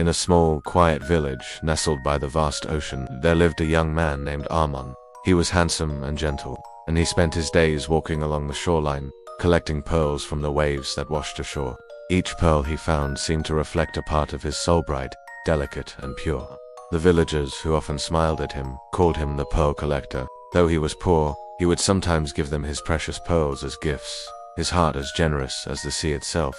In a small, quiet village nestled by the vast ocean, there lived a young man named Arman. He was handsome and gentle, and he spent his days walking along the shoreline, collecting pearls from the waves that washed ashore. Each pearl he found seemed to reflect a part of his soul, bright, delicate, and pure. The villagers, who often smiled at him, called him the pearl collector. Though he was poor, he would sometimes give them his precious pearls as gifts, his heart as generous as the sea itself.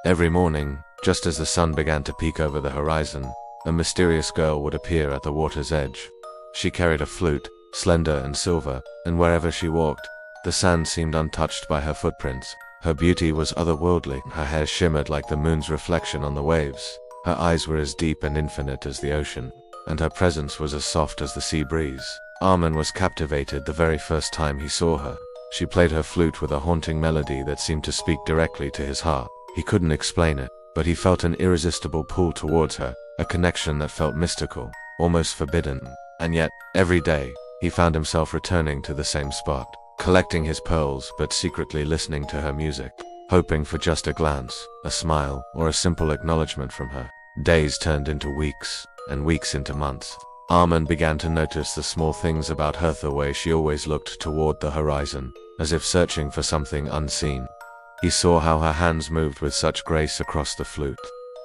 Every morning, just as the sun began to peek over the horizon, a mysterious girl would appear at the water's edge. She carried a flute, slender and silver, and wherever she walked, the sand seemed untouched by her footprints. Her beauty was otherworldly. Her hair shimmered like the moon's reflection on the waves. Her eyes were as deep and infinite as the ocean, and her presence was as soft as the sea breeze. Arman was captivated the very first time he saw her. She played her flute with a haunting melody that seemed to speak directly to his heart. He couldn't explain it, but he felt an irresistible pull towards her, a connection that felt mystical, almost forbidden. And yet, every day, he found himself returning to the same spot, collecting his pearls but secretly listening to her music, hoping for just a glance, a smile, or a simple acknowledgement from her. Days turned into weeks, and weeks into months. Arman began to notice the small things about her, the way she always looked toward the horizon, as if searching for something unseen. He saw how her hands moved with such grace across the flute,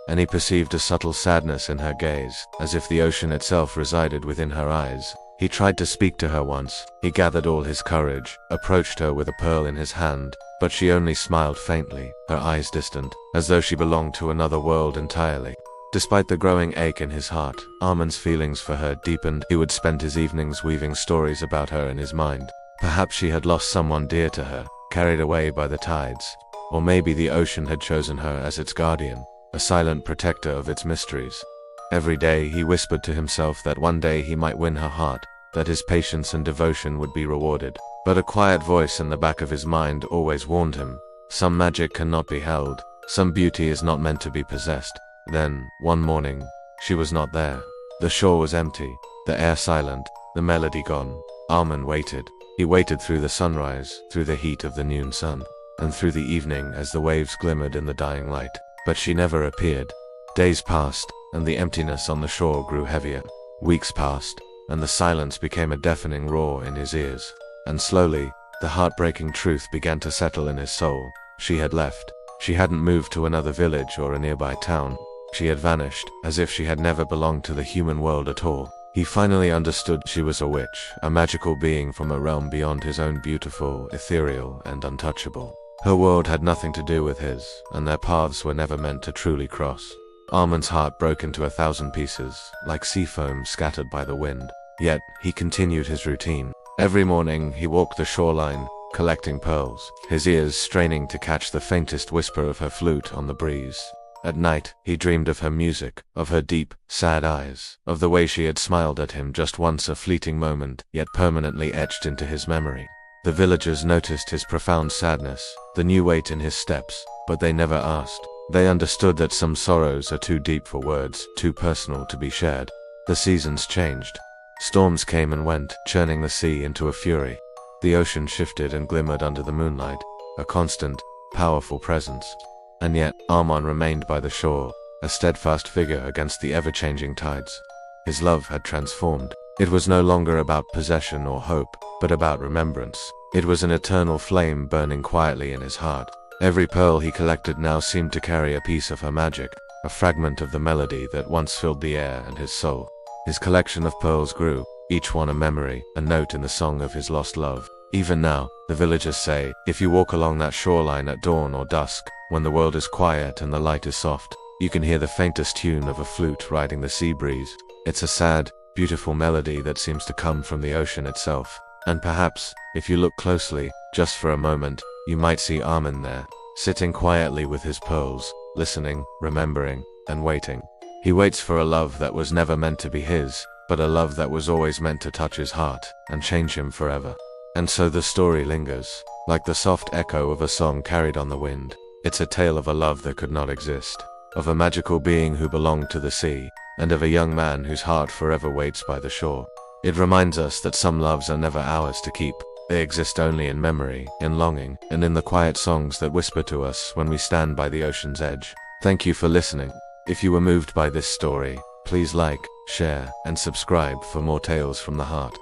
and he perceived a subtle sadness in her gaze, as if the ocean itself resided within her eyes. He tried to speak to her once. He gathered all his courage, approached her with a pearl in his hand, but she only smiled faintly, her eyes distant, as though she belonged to another world entirely. Despite the growing ache in his heart, Arman's feelings for her deepened. He would spend his evenings weaving stories about her in his mind. Perhaps she had lost someone dear to her, carried away by the tides. Or maybe the ocean had chosen her as its guardian, a silent protector of its mysteries. Every day he whispered to himself that one day he might win her heart, that his patience and devotion would be rewarded. But a quiet voice in the back of his mind always warned him, some magic cannot be held, some beauty is not meant to be possessed. Then, one morning, she was not there. The shore was empty, the air silent, the melody gone. Arman waited. He waited through the sunrise, through the heat of the noon sun, and through the evening as the waves glimmered in the dying light. But she never appeared. Days passed, and the emptiness on the shore grew heavier. Weeks passed, and the silence became a deafening roar in his ears. And slowly, the heartbreaking truth began to settle in his soul. She had left. She hadn't moved to another village or a nearby town. She had vanished, as if she had never belonged to the human world at all. He finally understood she was a witch, a magical being from a realm beyond his own, beautiful, ethereal, and untouchable. Her world had nothing to do with his, and their paths were never meant to truly cross. Arman's heart broke into 1,000 pieces, like sea foam scattered by the wind. Yet, he continued his routine. Every morning, he walked the shoreline, collecting pearls, his ears straining to catch the faintest whisper of her flute on the breeze. At night, he dreamed of her music, of her deep, sad eyes, of the way she had smiled at him just once, a fleeting moment, yet permanently etched into his memory. The villagers noticed his profound sadness, the new weight in his steps, but they never asked. They understood that some sorrows are too deep for words, too personal to be shared. The seasons changed. Storms came and went, churning the sea into a fury. The ocean shifted and glimmered under the moonlight, a constant, powerful presence. And yet, Arman remained by the shore, a steadfast figure against the ever-changing tides. His love had transformed. It was no longer about possession or hope, but about remembrance. It was an eternal flame burning quietly in his heart. Every pearl he collected now seemed to carry a piece of her magic, a fragment of the melody that once filled the air and his soul. His collection of pearls grew, each one a memory, a note in the song of his lost love. Even now, the villagers say, if you walk along that shoreline at dawn or dusk, when the world is quiet and the light is soft, you can hear the faintest tune of a flute riding the sea breeze. It's a sad, beautiful melody that seems to come from the ocean itself. And perhaps, if you look closely, just for a moment, you might see Arman there, sitting quietly with his pearls, listening, remembering, and waiting. He waits for a love that was never meant to be his, but a love that was always meant to touch his heart and change him forever. And so the story lingers, like the soft echo of a song carried on the wind. It's a tale of a love that could not exist, of a magical being who belonged to the sea, and of a young man whose heart forever waits by the shore. It reminds us that some loves are never ours to keep. They exist only in memory, in longing, and in the quiet songs that whisper to us when we stand by the ocean's edge. Thank you for listening. If you were moved by this story, please like, share, and subscribe for more tales from the heart.